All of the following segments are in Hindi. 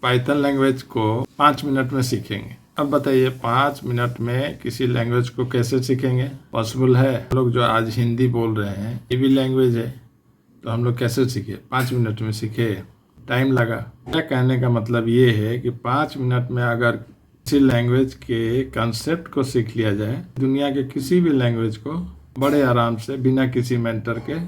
पाइथन लैंग्वेज को 5 मिनट में सीखेंगे। अब बताइए 5 मिनट में किसी लैंग्वेज को कैसे सीखेंगे? पॉसिबल है? हम लोग जो आज हिंदी बोल रहे हैं ये भी लैंग्वेज है, तो हम लोग कैसे सीखे? 5 मिनट में सीखे? टाइम लगा। क्या कहने का मतलब ये है कि 5 मिनट में अगर किसी लैंग्वेज के कंसेप्ट को सीख लिया जाए, दुनिया के किसी भी लैंग्वेज को बड़े आराम से बिना किसी मेंटर के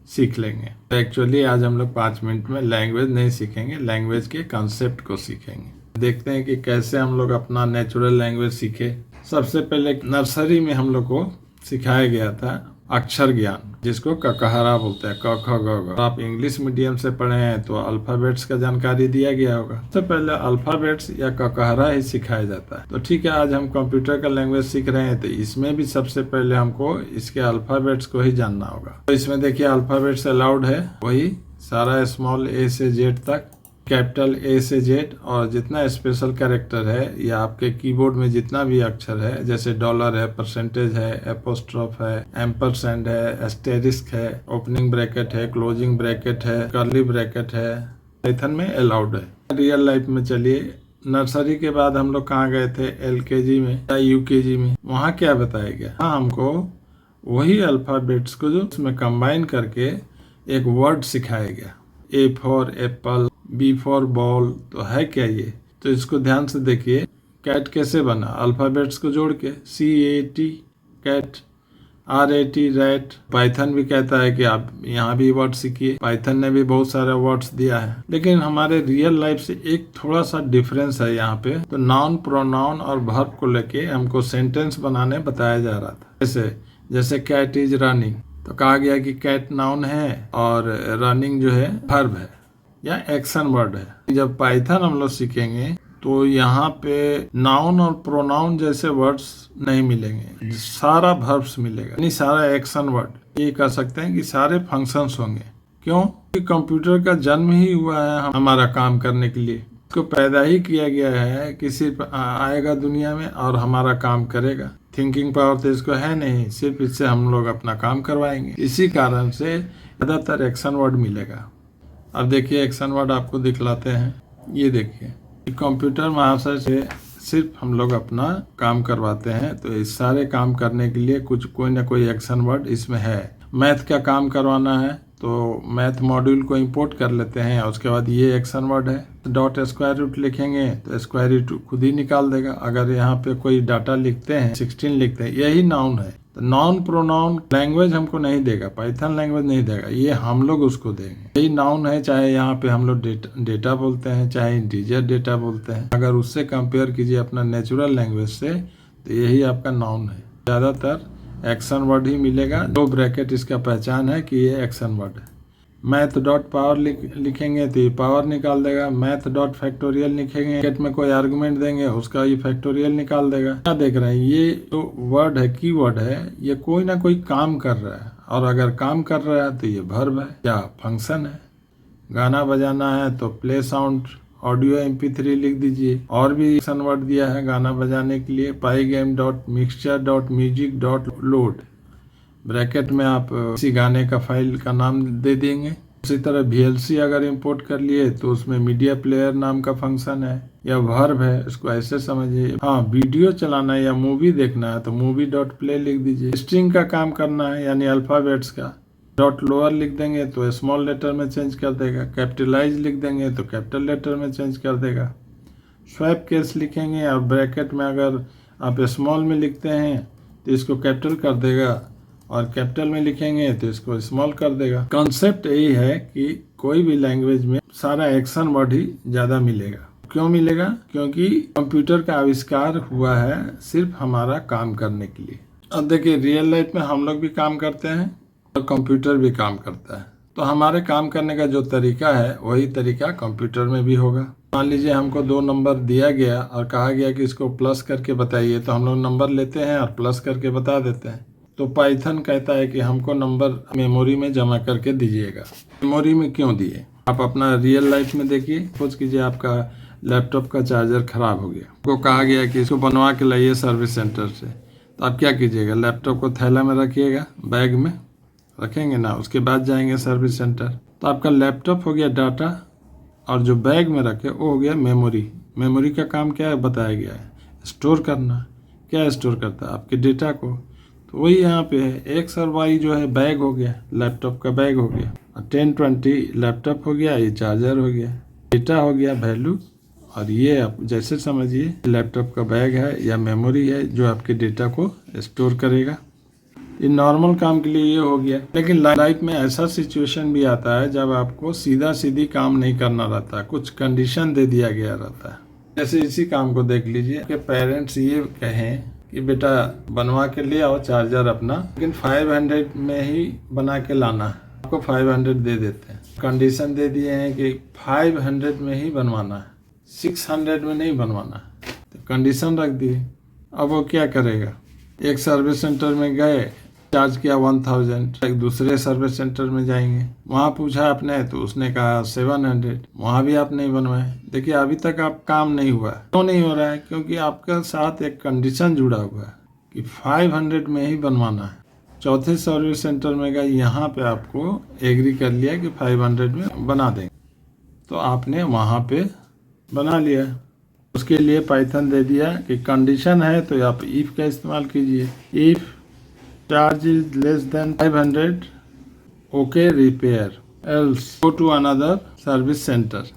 सीख लेंगे। तो एक्चुअली आज हम लोग 5 मिनट में लैंग्वेज नहीं सीखेंगे, लैंग्वेज के कंसेप्ट को सीखेंगे। देखते हैं कि कैसे हम लोग अपना नेचुरल लैंग्वेज सीखे। सबसे पहले नर्सरी में हम लोग को सिखाया गया था अक्षर ज्ञान, जिसको ककहरा बोलते हैं, क ख ग घ। आप इंग्लिश मीडियम से पढ़े हैं तो अल्फाबेट्स का जानकारी दिया गया होगा। सबसे पहले अल्फाबेट्स या ककहरा ही सिखाया जाता है। तो ठीक है, आज हम कंप्यूटर का लैंग्वेज सीख रहे हैं तो इसमें भी सबसे पहले हमको इसके अल्फाबेट्स को ही जानना होगा। तो इसमें देखिए अल्फाबेट्स अलाउड है, वही सारा स्मॉल ए से जेड तक, कैपिटल ए से जेड, और जितना स्पेशल कैरेक्टर है या आपके कीबोर्ड में जितना भी अक्षर है, जैसे डॉलर है, परसेंटेज है, एपोस्ट्रोफ है, एम्परसेंड है, एस्टेरिस्क है, ओपनिंग ब्रैकेट है, क्लोजिंग ब्रैकेट है, कर्ली ब्रैकेट है, पाइथन में अलाउड है। रियल लाइफ में चलिए, नर्सरी के बाद हम लोग कहाँ गए थे? LKG में या UKG में। वहाँ क्या बताया गया? हाँ, हमको वही अल्फाबेट्स को जो उसमें कंबाइन करके एक वर्ड सिखाया गया। A for Apple, B for ball. तो है क्या ये? तो इसको ध्यान से देखिए, कैट कैसे बना? अल्फाबेट्स को जोड़ के, CAT cat, RAT rat. Python भी कहता है कि आप यहाँ भी वर्ड सीखिए। पाइथन ने भी बहुत सारे वर्ड्स दिया है, लेकिन हमारे रियल लाइफ से एक थोड़ा सा डिफरेंस है यहाँ पे। तो नाउन, प्रोनाउन और वर्ब को लेके हमको सेंटेंस बनाने बताया जा रहा था। जैसे कैट इज रनिंग, तो कहा गया कि कैट नाउन है और रनिंग जो है वर्ब है या एक्शन वर्ड है। जब पाइथन हम लोग सीखेंगे तो यहाँ पे नाउन और प्रोनाउन जैसे वर्ड्स नहीं मिलेंगे, सारा वर्ब्स मिलेगा, यानी सारा एक्शन वर्ड। ये कह सकते हैं कि सारे फंक्शंस होंगे। क्यों? कि कंप्यूटर का जन्म ही हुआ है हमारा काम करने के लिए। इसको पैदा ही किया गया है कि सिर्फ आएगा दुनिया में और हमारा काम करेगा। थिंकिंग पावर तो इसको है नहीं, सिर्फ इससे हम लोग अपना काम करवाएंगे। इसी कारण से ज़्यादातर एक्शन वर्ड मिलेगा। अब देखिए एक्शन वर्ड आपको दिखलाते हैं। ये देखिए, कंप्यूटर महाशय से सिर्फ हम लोग अपना काम करवाते हैं, तो इस सारे काम करने के लिए कुछ कोई ना कोई एक्शन वर्ड इसमें है। मैथ का काम करवाना है तो मैथ मॉड्यूल को इंपोर्ट कर लेते हैं, उसके बाद ये एक्शन वर्ड है। डॉट स्क्वायर रूट लिखेंगे तो स्क्वायर रूट खुद ही निकाल देगा। अगर यहाँ पे कोई डाटा लिखते हैं, 16 लिखते हैं, यही नाउन है। तो नाउन प्रोनाउन लैंग्वेज हमको नहीं देगा, पाइथन लैंग्वेज नहीं देगा, ये हम लोग उसको देंगे। यही नाउन है, चाहे यहाँ पे हम लोग डेटा बोलते हैं, चाहे इंटीजर डेटा बोलते हैं। अगर उससे कंपेयर कीजिए अपना नेचुरल लैंग्वेज से, तो यही आपका नाउन है। ज़्यादातर एक्शन वर्ड ही मिलेगा। दो ब्रैकेट इसका पहचान है कि ये एक्शन वर्ड है। मैथ डॉट पावर लिखेंगे तो ये पावर निकाल देगा। मैथ डॉट फैक्टोरियल लिखेंगे, ब्रैकेट में कोई आर्गुमेंट देंगे, उसका ये फैक्टोरियल निकाल देगा। क्या देख रहे हैं? ये जो वर्ड है, की वर्ड है, ये कोई ना कोई काम कर रहा है, और अगर काम कर रहा है तो ये वर्ब है या फंक्शन है। गाना बजाना है तो प्ले साउंड ऑडियो MP3 लिख दीजिए। और भी एक्शन वर्ड दिया है गाना बजाने के लिए, pygame dot mixture dot music dot load. Bracket में आप किसी गाने का फाइल का नाम दे देंगे। उसी तरह VLC अगर इंपोर्ट कर लिए तो उसमें मीडिया प्लेयर नाम का फंक्शन है या वर्ब है, इसको ऐसे समझिए। हाँ, वीडियो चलाना है या मूवी देखना है तो मूवी डॉट प्ले लिख दीजिए। स्ट्रिंग का काम करना है यानी अल्फाबेट्स का, डॉट लोअर लिख देंगे तो स्मॉल लेटर में चेंज कर देगा। कैपिटलाइज लिख देंगे तो कैपिटल लेटर में चेंज कर देगा। स्वैप केस लिखेंगे और ब्रैकेट में अगर आप स्मॉल में लिखते हैं तो इसको कैपिटल कर देगा, और कैपिटल में लिखेंगे तो इसको स्मॉल कर देगा। कॉन्सेप्ट यही है कि कोई भी लैंग्वेज में सारा एक्शन वर्ड ही ज़्यादा मिलेगा। क्यों मिलेगा? क्योंकि कंप्यूटर का आविष्कार हुआ है सिर्फ हमारा काम करने के लिए। अब देखिए रियल लाइफ में हम लोग भी काम करते हैं और कंप्यूटर भी काम करता है, तो हमारे काम करने का जो तरीका है वही तरीका कंप्यूटर में भी होगा। मान लीजिए हमको 2 नंबर दिया गया और कहा गया कि इसको प्लस करके बताइए, तो हम लोग नंबर लेते हैं और प्लस करके बता देते हैं। तो पाइथन कहता है कि हमको नंबर मेमोरी में जमा करके दीजिएगा। मेमोरी में क्यों दिए? आप अपना रियल लाइफ में देखिए। सपोज कीजिए आपका लैपटॉप का चार्जर खराब हो गया, आपको कहा गया कि इसको बनवा के लाइए सर्विस सेंटर से, तो आप क्या कीजिएगा? लैपटॉप को थैला में रखिएगा, बैग में रखेंगे ना, उसके बाद जाएंगे सर्विस सेंटर। तो आपका लैपटॉप हो गया डाटा और जो बैग में रखे वो हो गया मेमोरी। मेमोरी का काम क्या है बताया गया है, स्टोर करना। क्या स्टोर करता है? आपके डेटा को। तो वही यहाँ पे है, एक्स और वाई जो है बैग हो गया, लैपटॉप का बैग हो गया, और 1020 लैपटॉप हो गया, ये चार्जर हो गया, डेटा हो गया वैल्यू, और ये आप जैसे समझिए लैपटॉप का बैग है या मेमोरी है जो आपके डेटा को स्टोर करेगा। ये नॉर्मल काम के लिए ये हो गया। लेकिन लाइफ में ऐसा सिचुएशन भी आता है जब आपको सीधा सीधी काम नहीं करना रहता, कुछ कंडीशन दे दिया गया रहता है। जैसे इसी काम को देख लीजिए कि पेरेंट्स ये कहें कि बेटा बनवा के ले आओ चार्जर अपना, लेकिन 500 में ही बना के लाना है, आपको 500 दे देते हैं। कंडीशन दे दिए हैं कि 500 में ही बनवाना है, 600 में नहीं बनवाना है, तो कंडीशन रख दिए। अब वो क्या करेगा? एक सर्विस सेंटर में गए, चार्ज किया 1000, एक दूसरे सर्विस सेंटर में जाएंगे, वहाँ पूछा आपने तो उसने कहा 700, वहाँ भी आप नहीं बनवाए। देखिए अभी तक आप काम नहीं हुआ। क्यों नहीं हो रहा है? क्योंकि आपके साथ एक कंडीशन जुड़ा हुआ है कि 500 में ही बनवाना है। चौथे सर्विस सेंटर में गए, यहाँ पे आपको एग्री कर लिया कि 500 में बना देंगे, तो आपने वहाँ पे बना लिया। उसके लिए पाइथन दे दिया कि कंडीशन है तो आप इफ का इस्तेमाल कीजिए। If charge is less than 500, okay repair, else go to another service center.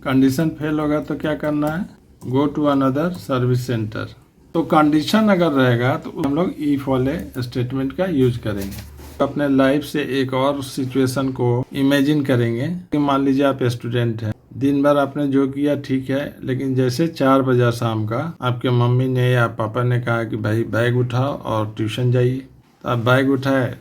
Condition fail होगा तो क्या करना है? Go to another service center. तो कंडीशन अगर रहेगा तो हम लोग इफ वाले स्टेटमेंट का यूज करेंगे। अपने लाइफ से एक और सिचुएशन को इमेजिन करेंगे कि मान लीजिए आप स्टूडेंट हैं, दिन भर आपने जो किया ठीक है, लेकिन जैसे 4 बजे शाम का आपके मम्मी ने या पापा ने कहा कि भाई बैग उठाओ और ट्यूशन जाइए, तो आप बैग उठाए,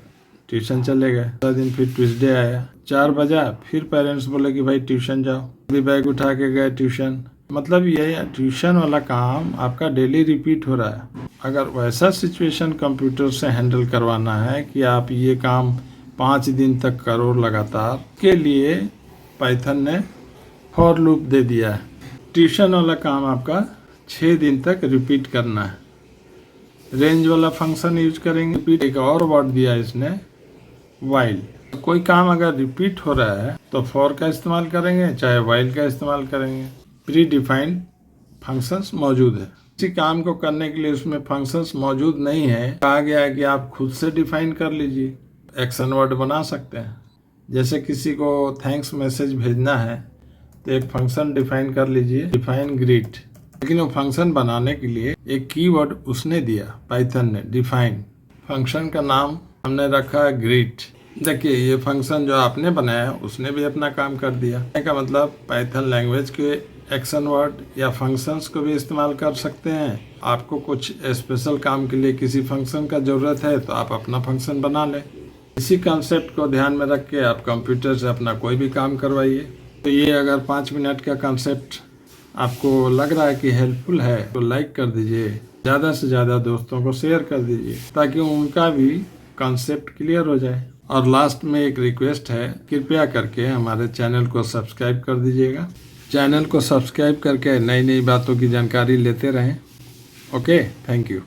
ट्यूशन चले गए। अगला दिन फिर ट्यूसडे आया, 4 बजा, फिर पेरेंट्स बोले कि भाई ट्यूशन जाओ, भी बैग उठा के गए ट्यूशन। मतलब ये ट्यूशन वाला काम आपका डेली रिपीट हो रहा है। अगर वैसा सिचुएशन कंप्यूटर से हैंडल करवाना है कि आप ये काम 5 दिन तक करो लगातार, के लिए पाइथन ने फॉर लूप दे दिया है। ट्यूशन वाला काम आपका 6 दिन तक रिपीट करना है। रेंज वाला फंक्शन यूज करेंगे। रिपीट एक और वर्ड दिया इसने, वाइल। कोई काम अगर रिपीट हो रहा है तो फॉर का इस्तेमाल करेंगे, चाहे वाइल का इस्तेमाल करेंगे। प्री डिफाइंड फंक्शंस मौजूद है। किसी काम को करने के लिए उसमें फंक्शंस मौजूद नहीं है, कहा गया है कि आप खुद से डिफाइन कर लीजिए। एक्शन वर्ड बना सकते हैं। जैसे किसी को थैंक्स मैसेज भेजना है तो एक फंक्शन डिफाइन कर लीजिए, डिफाइन ग्रीट। लेकिन वो फंक्शन बनाने के लिए एक कीवर्ड उसने दिया, पाइथन ने, डिफाइन। फंक्शन का नाम हमने रखा ग्रीट। देखिए ये फंक्शन जो आपने बनाया उसने भी अपना काम कर दिया। का मतलब पाइथन लैंग्वेज के एक्शन वर्ड या फंक्शंस को भी इस्तेमाल कर सकते हैं। आपको कुछ स्पेशल काम के लिए किसी फंक्शन का ज़रूरत है तो आप अपना फंक्शन बना लें। इसी कॉन्सेप्ट को ध्यान में रख के आप कंप्यूटर से अपना कोई भी काम करवाइए। तो ये अगर 5 मिनट का कॉन्सेप्ट आपको लग रहा है कि हेल्पफुल है तो लाइक कर दीजिए, ज़्यादा से ज़्यादा दोस्तों को शेयर कर दीजिए ताकि उनका भी कॉन्सेप्ट क्लियर हो जाए। और लास्ट में एक रिक्वेस्ट है, कृपया करके हमारे चैनल को सब्सक्राइब कर दीजिएगा। चैनल को सब्सक्राइब करके नई नई बातों की जानकारी लेते रहें। Okay, thank you.